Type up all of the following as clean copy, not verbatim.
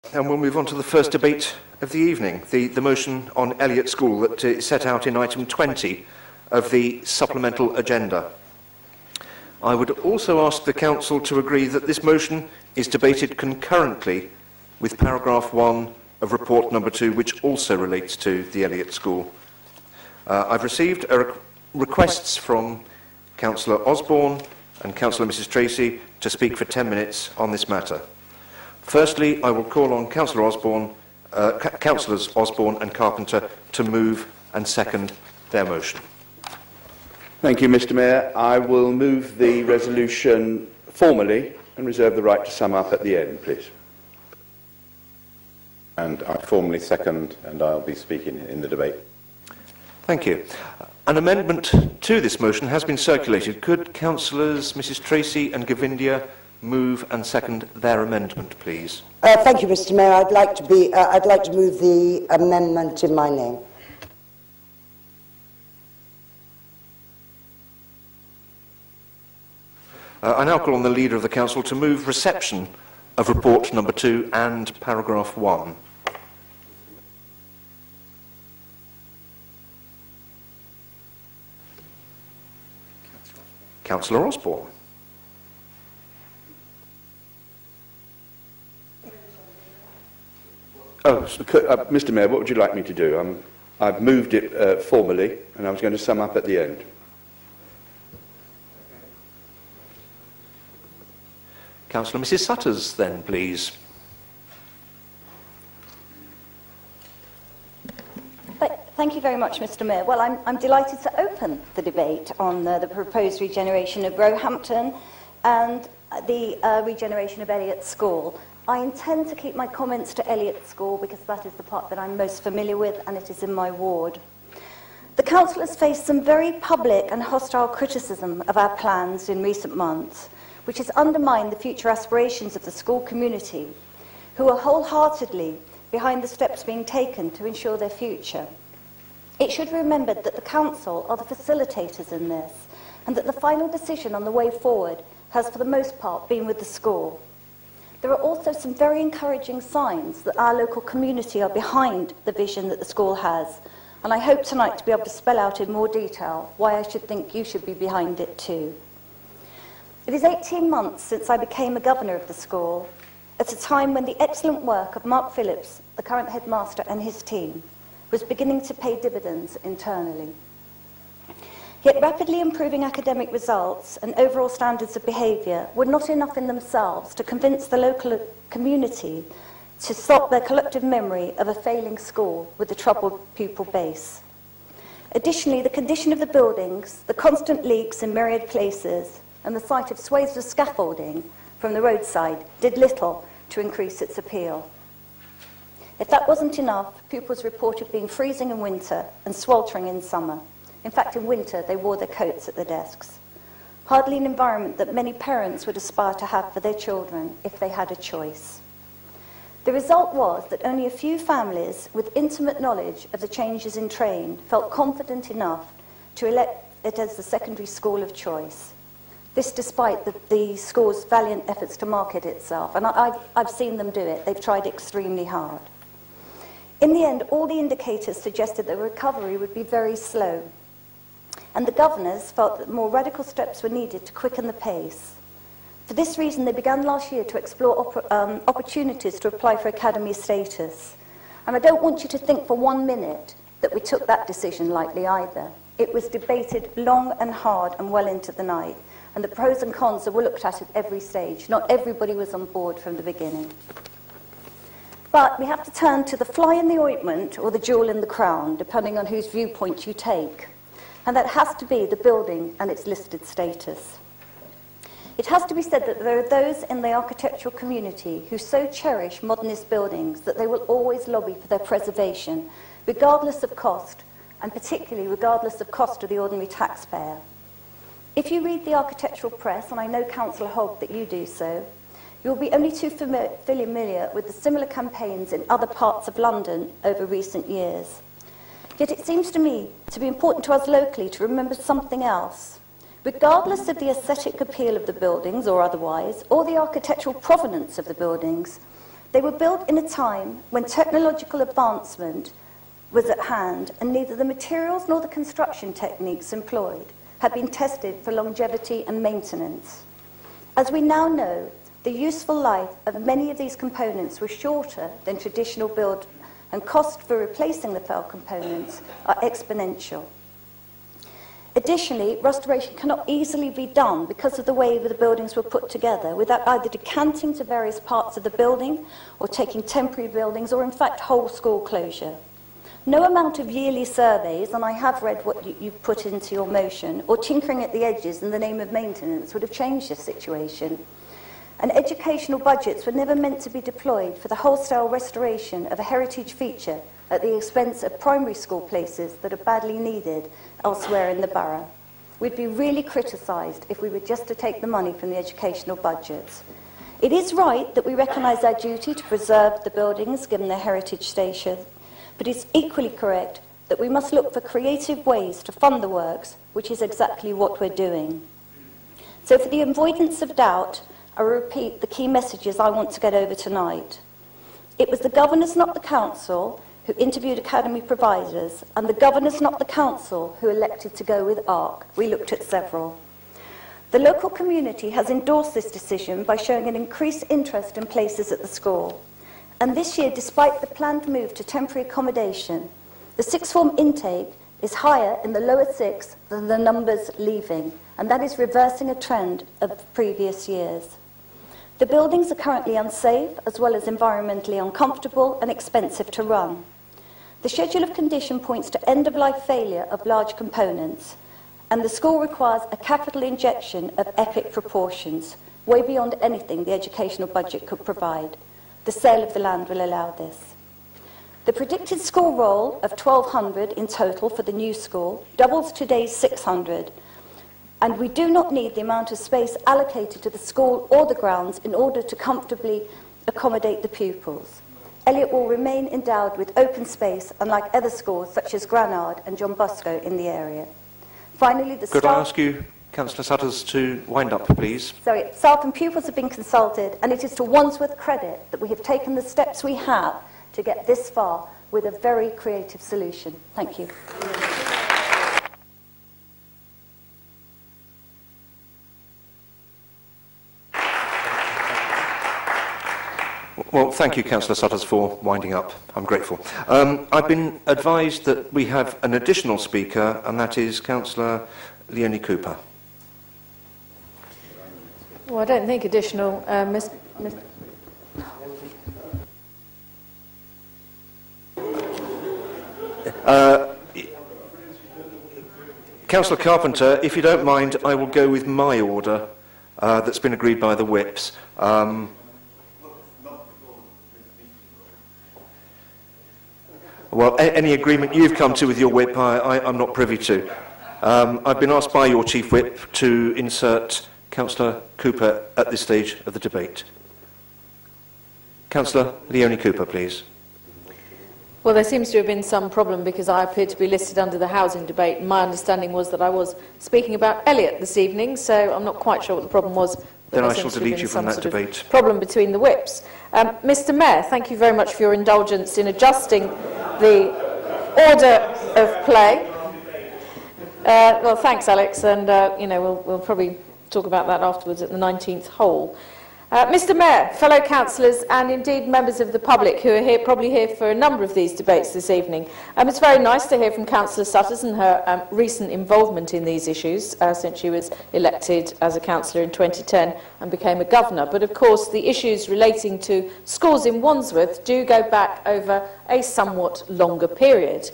And we'll move on to the first debate of the evening, the motion on Elliot School that is set out in item 20 of the supplemental agenda. I would also ask the Council to agree that this motion is debated concurrently with paragraph 1 of report number 2, which also relates to the Elliot School. I've received requests from Councillor Osborne and Councillor Mrs Tracy to speak for 10 minutes on this matter. Firstly, I will call on Councillors Osborne and Carpenter to move and second their motion. Thank you, Mr Mayor. I will move the resolution formally and reserve the right to sum up at the end, please. And I formally second, and I'll be speaking in the debate. Thank you. An amendment to this motion has been circulated. Could Councillors Mrs Tracy and Govindia move and second their amendment, please? Thank you, Mr Mayor. I'd like to move the amendment in my name. I now call on the Leader of the Council to move reception of report number 2 and paragraph 1. Councillor Osborne. Mr Mayor, what would you like me to do? I've moved it formally, and I was going to sum up at the end. Councillor Mrs Sutters, then, please. Thank you very much, Mr Mayor. Well, I'm delighted to open the debate on the proposed regeneration of Roehampton and the regeneration of Elliot School. I intend to keep my comments to Elliot School because that is the part that I'm most familiar with and it is in my ward. The Council has faced some very public and hostile criticism of our plans in recent months, which has undermined the future aspirations of the school community, who are wholeheartedly behind the steps being taken to ensure their future. It should be remembered that the Council are the facilitators in this, and that the final decision on the way forward has for the most part been with the school. There are also some very encouraging signs that our local community are behind the vision that the school has, and I hope tonight to be able to spell out in more detail why I should think you should be behind it too. It is 18 months since I became a governor of the school, at a time when the excellent work of Mark Phillips, the current headmaster, and his team was beginning to pay dividends internally. Yet rapidly improving academic results and overall standards of behaviour were not enough in themselves to convince the local community to stop their collective memory of a failing school with a troubled pupil base. Additionally, the condition of the buildings, the constant leaks in myriad places, and the sight of swathes of scaffolding from the roadside did little to increase its appeal. If that wasn't enough, pupils reported being freezing in winter and sweltering in summer. In fact, in winter, they wore their coats at the desks. Hardly an environment that many parents would aspire to have for their children if they had a choice. The result was that only a few families with intimate knowledge of the changes in train felt confident enough to elect it as the secondary school of choice. This despite the school's valiant efforts to market itself, and I've seen them do it. They've tried extremely hard. In the end, all the indicators suggested that recovery would be very slow, and the governors felt that more radical steps were needed to quicken the pace. For this reason, they began last year to explore opportunities to apply for academy status. And I don't want you to think for 1 minute that we took that decision lightly either. It was debated long and hard and well into the night, and the pros and cons were looked at every stage. Not everybody was on board from the beginning. But we have to turn to the fly in the ointment or the jewel in the crown, depending on whose viewpoint you take. And that has to be the building and its listed status. It has to be said that there are those in the architectural community who so cherish modernist buildings that they will always lobby for their preservation, regardless of cost, and particularly regardless of cost to the ordinary taxpayer. If you read the architectural press, and I know Councillor Hogg that you do so, you'll be only too familiar with the similar campaigns in other parts of London over recent years. Yet it seems to me to be important to us locally to remember something else. Regardless of the aesthetic appeal of the buildings or otherwise, or the architectural provenance of the buildings, They were built in a time when technological advancement was at hand and neither the materials nor the construction techniques employed had been tested for longevity and maintenance. As we now know, the useful life of many of these components was shorter than traditional build, and costs for replacing the fell components are exponential. Additionally, restoration cannot easily be done because of the way the buildings were put together, without either decanting to various parts of the building or taking temporary buildings or in fact whole school closure. No amount of yearly surveys, and I have read what you've put into your motion, or tinkering at the edges in the name of maintenance would have changed this situation. And educational budgets were never meant to be deployed for the wholesale restoration of a heritage feature at the expense of primary school places that are badly needed elsewhere in the borough. We'd be really criticised if we were just to take the money from the educational budgets. It is right that we recognise our duty to preserve the buildings given their heritage status, but it's equally correct that we must look for creative ways to fund the works, which is exactly what we're doing. So for the avoidance of doubt, I repeat the key messages I want to get over tonight. It was the governors, not the council, who interviewed academy providers, and the governors, not the council, who elected to go with ARC. We looked at several. The local community has endorsed this decision by showing an increased interest in places at the school. And this year, despite the planned move to temporary accommodation, the sixth form intake is higher in the lower sixth than the numbers leaving, and that is reversing a trend of previous years. The buildings are currently unsafe, as well as environmentally uncomfortable and expensive to run. The schedule of condition points to end-of-life failure of large components, and the school requires a capital injection of epic proportions, way beyond anything the educational budget could provide. The sale of the land will allow this. The predicted school roll of 1,200 in total for the new school doubles today's 600, and we do not need the amount of space allocated to the school or the grounds in order to comfortably accommodate the pupils. Elliot will remain endowed with open space, unlike other schools such as Granard and John Bosco in the area. Finally, the Could I ask you, Councillor Sutters, to wind up, please? Sorry, staff and pupils have been consulted, and it is to Wandsworth credit that we have taken the steps we have to get this far with a very creative solution. Thank you. Well, thank you, Councillor Sutters, for winding up. I'm grateful. I've been advised that we have an additional speaker, and that is Councillor Leonie Cooper. Well, I don't think additional, Councillor Carpenter, if you don't mind, I will go with my order that's been agreed by the whips. Well, any agreement you've come to with your whip, I'm not privy to. I've been asked by your chief whip to insert Councillor Cooper at this stage of the debate. Councillor Leonie Cooper, please. well, there seems to have been some problem because I appear to be listed under the housing debate. My understanding was that I was speaking about Elliot this evening, so I'm not quite sure what the problem was. Then I shall delete you from that debate. Problem between the whips. Mr. Mayor, thank you very much for your indulgence in adjusting the order of play. Well, thanks, Alex, and we'll probably talk about that afterwards at the 19th hole. Mr. Mayor, fellow councillors, and indeed members of the public who are here, probably here for a number of these debates this evening, it's very nice to hear from Councillor Sutters and her recent involvement in these issues since she was elected as a councillor in 2010 and became a governor. But of course, the issues relating to schools in Wandsworth do go back over a somewhat longer period.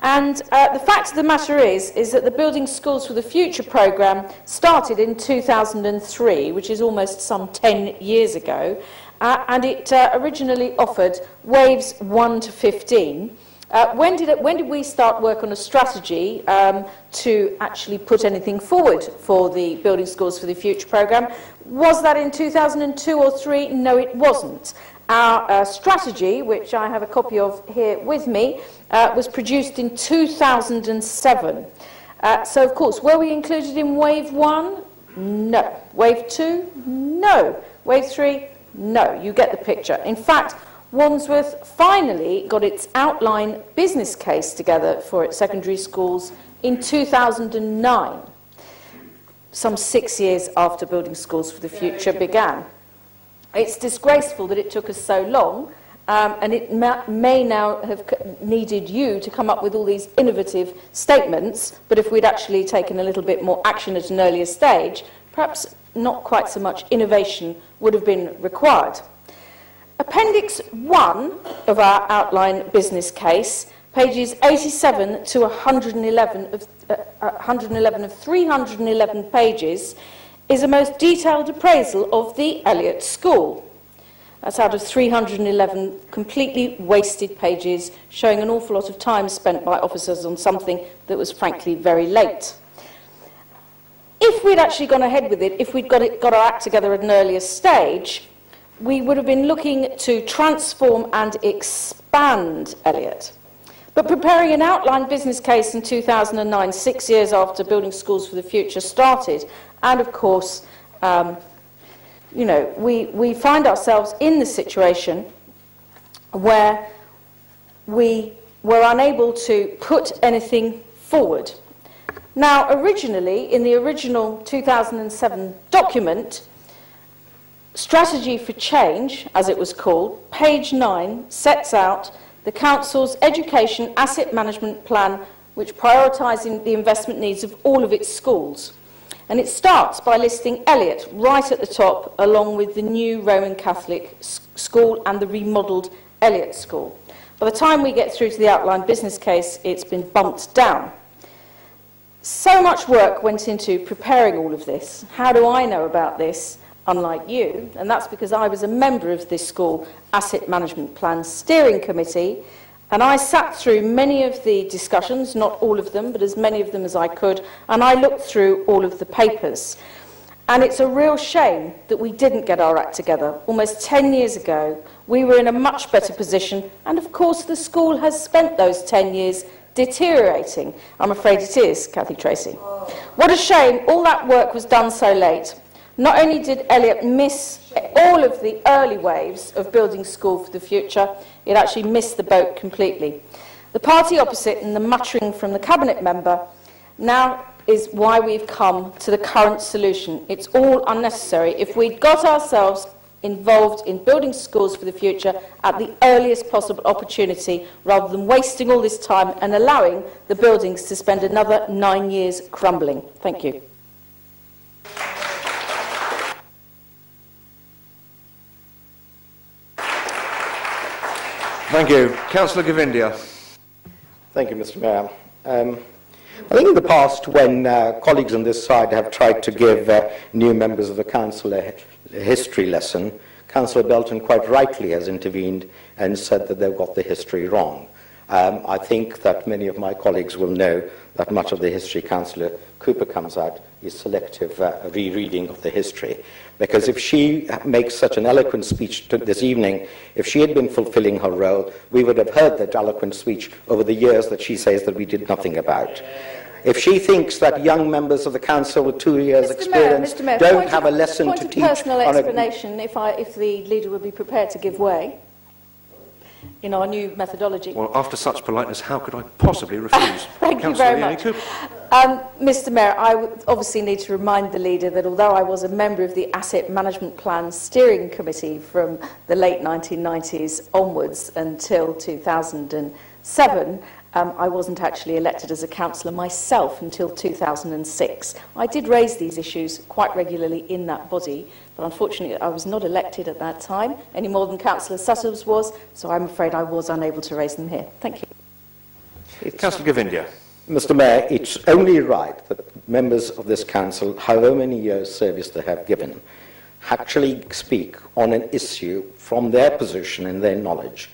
And the fact of the matter is that the Building Schools for the Future programme started in 2003, which is almost some 10 years ago, and it originally offered waves 1 to 15. When did we start work on a strategy to actually put anything forward for the Building Schools for the Future programme? Was that in 2002 or 3? No, it wasn't. Our strategy, which I have a copy of here with me, was produced in 2007. So, of course, were we included in Wave 1? No. Wave 2? No. Wave 3? No, you get the picture. In fact, Wandsworth finally got its outline business case together for its secondary schools in 2009, some 6 years after Building Schools for the Future began. It's disgraceful that it took us so long, and it may now have needed you to come up with all these innovative statements, but if we'd actually taken a little bit more action at an earlier stage, perhaps not quite so much innovation would have been required. Appendix 1 of our outline business case, pages 87 to 111 of 311 pages, is a most detailed appraisal of the Elliot School. That's out of 311 completely wasted pages, showing an awful lot of time spent by officers on something that was frankly very late. If we'd actually gone ahead with it, if we'd got our act together at an earlier stage, we would have been looking to transform and expand Elliot. But preparing an outline business case in 2009, 6 years after Building Schools for the Future started, and of course, you know, we find ourselves in the situation where we were unable to put anything forward. Now, originally, in the original 2007 document, Strategy for Change, as it was called, page 9 sets out the Council's education asset management plan, which prioritising the investment needs of all of its schools. And it starts by listing Elliot right at the top, along with the new Roman Catholic school and the remodelled Elliot School. By the time we get through to the outline business case, it's been bumped down. So much work went into preparing all of this. How do I know about this, unlike you? And that's because I was a member of this school asset management plan steering committee, and I sat through many of the discussions, not all of them, but as many of them as I could, and I looked through all of the papers. And it's a real shame that we didn't get our act together. Almost 10 years ago, we were in a much better position, and of course the school has spent those 10 years deteriorating. I'm afraid it is, Cathy Tracy. What a shame all that work was done so late. Not only did Elliot miss all of the early waves of Building School for the Future, it actually missed the boat completely. The party opposite and the muttering from the cabinet member now is why we've come to the current solution. It's all unnecessary. If we'd got ourselves involved in Building Schools for the Future at the earliest possible opportunity, rather than wasting all this time and allowing the buildings to spend another 9 years crumbling. Thank you. Thank you. Councillor Govindia. Thank you, Mr. Mayor. I think in the past, when colleagues on this side have tried to give new members of the Council a history lesson, Councillor Belton quite rightly has intervened and said that they've got the history wrong. I think that many of my colleagues will know that much of the history Councillor Cooper comes out is selective rereading of the history. Because if she makes such an eloquent speech this evening, if she had been fulfilling her role, we would have heard that eloquent speech over the years that she says that we did nothing about. If she thinks that young members of the council with 2 years' experience don't have a lesson to teach... personal explanation, if the leader would be prepared to give way in our new methodology. Well, after such politeness, how could I possibly refuse? Thank you very much. Mr. Mayor, I would obviously need to remind the leader that although I was a member of the Asset Management Plan Steering Committee from the late 1990s onwards until 2007, I wasn't actually elected as a councillor myself until 2006. I did raise these issues quite regularly in that body, but unfortunately I was not elected at that time, any more than Councillor Suttles was, so I'm afraid I was unable to raise them here. Thank you. Councillor Govindia. Mr. Mayor, it's only right that members of this council, however many years' service they have given, actually speak on an issue from their position and their knowledge.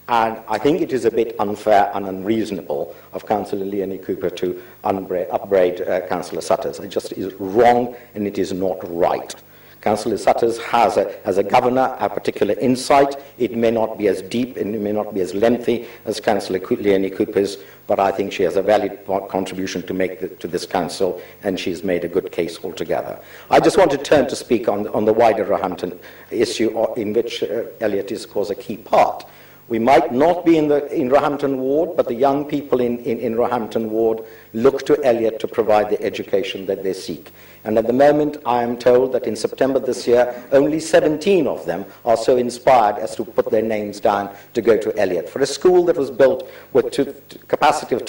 And I think it is a bit unfair and unreasonable of Councillor Leonie Cooper to upbraid Councillor Sutters. It just is wrong and it is not right. Councillor Sutters has, as a governor, a particular insight. It may not be as deep and it may not be as lengthy as Councillor Leonie Cooper's, but I think she has a valid contribution to make to this council, and she's made a good case altogether. I just want to turn to speak on the wider Roehampton issue, in which Elliot is, of course, a key part. We might not be in Roehampton Ward, but the young people in Roehampton Ward look to Elliot to provide the education that they seek. And at the moment, I am told that in September this year, only 17 of them are so inspired as to put their names down to go to Elliot. For a school that was built with capacity of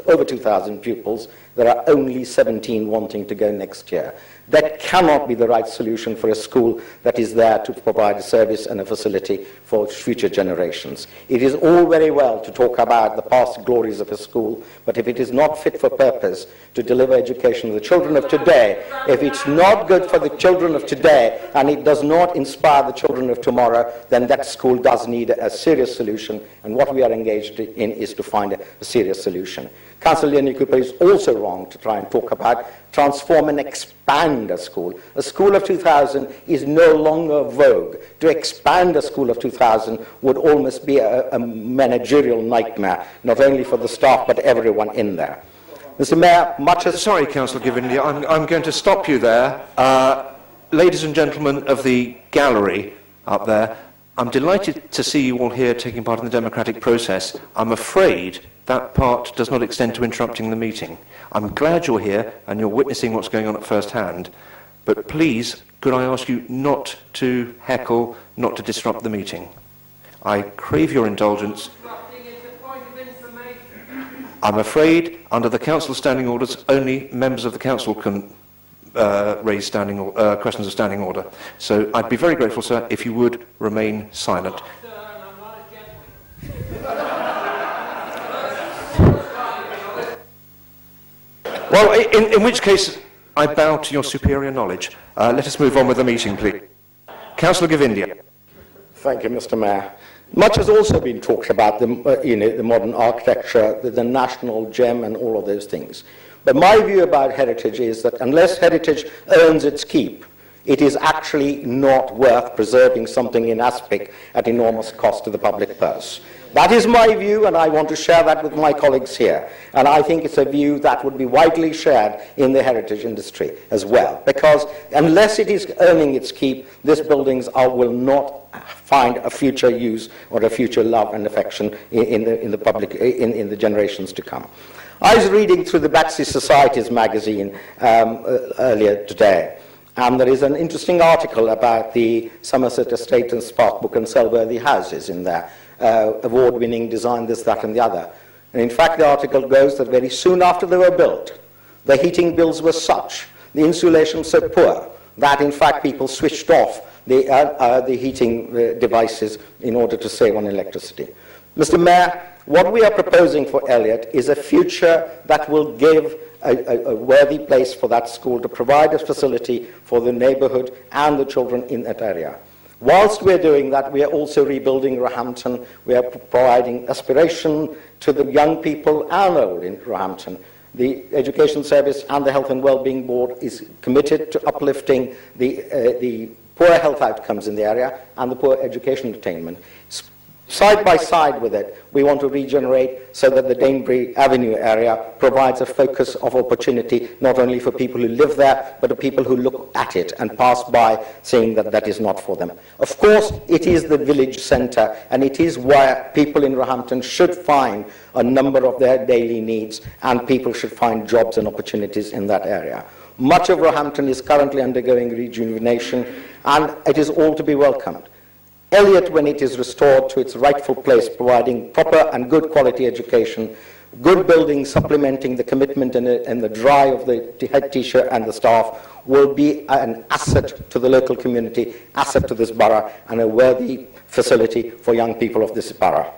over 2,000 pupils, there are only 17 wanting to go next year. That cannot be the right solution for a school that is there to provide a service and a facility for future generations. It is all very well to talk about the past glories of a school, but if it is not fit for purpose to deliver education to the children of today, if it's not good for the children of today and it does not inspire the children of tomorrow, then that school does need a serious solution, and what we are engaged in is to find a serious solution. Councillor Leonie Cooper is also wrong to try and talk about transform and expand a school. A school of 2,000 is no longer vogue. To expand a school of 2,000 would almost be a managerial nightmare, not only for the staff but everyone in there. Mr. Mayor, much as... Sorry, Councillor Givenley, I'm going to stop you there. Ladies and gentlemen of the gallery up there, I'm delighted to see you all here taking part in the democratic process. I'm afraid that part does not extend to interrupting the meeting. I'm glad you're here and you're witnessing what's going on at first hand, but please, could I ask you not to heckle, not to disrupt the meeting? I crave your indulgence. I'm afraid, under the Council standing orders, only members of the Council can raise questions of standing order. So I'd be very grateful, sir, if you would remain silent. Well, in which case, I bow to your superior knowledge. Let us move on with the meeting, please. Councillor Govindia. Thank you, Mr. Mayor. Much has also been talked about the modern architecture, the national gem, and all of those things. But my view about heritage is that unless heritage earns its keep, it is actually not worth preserving something in Aspic at enormous cost to the public purse. That is my view, and I want to share that with my colleagues here. And I think it's a view that would be widely shared in the heritage industry as well. Because unless it is earning its keep, these buildings will not find a future use or a future love and affection in the generations to come. I was reading through the Battersea Society's magazine earlier today, and there is an interesting article about the Somerset Estate and Sparkbrook and Selworthy houses in there. Award-winning design, this, that, and the other. And in fact, the article goes that very soon after they were built, the heating bills were such, the insulation so poor, that in fact people switched off the heating devices in order to save on electricity. Mr. Mayor, what we are proposing for Elliot is a future that will give a worthy place for that school to provide a facility for the neighbourhood and the children in that area. Whilst we're doing that, we are also rebuilding Roehampton. We are providing aspiration to the young people and old in Roehampton. The Education Service and the Health and Wellbeing Board is committed to uplifting the poor health outcomes in the area and the poor education attainment. Side by side with it, we want to regenerate so that the Danebury Avenue area provides a focus of opportunity not only for people who live there, but the people who look at it and pass by saying that that is not for them. Of course, it is the village centre, and it is where people in Roehampton should find a number of their daily needs, and people should find jobs and opportunities in that area. Much of Roehampton is currently undergoing rejuvenation, and it is all to be welcomed. Elliot, when it is restored to its rightful place, providing proper and good quality education, good buildings supplementing the commitment and the drive of the head teacher and the staff, will be an asset to the local community, asset to this borough, and a worthy facility for young people of this borough.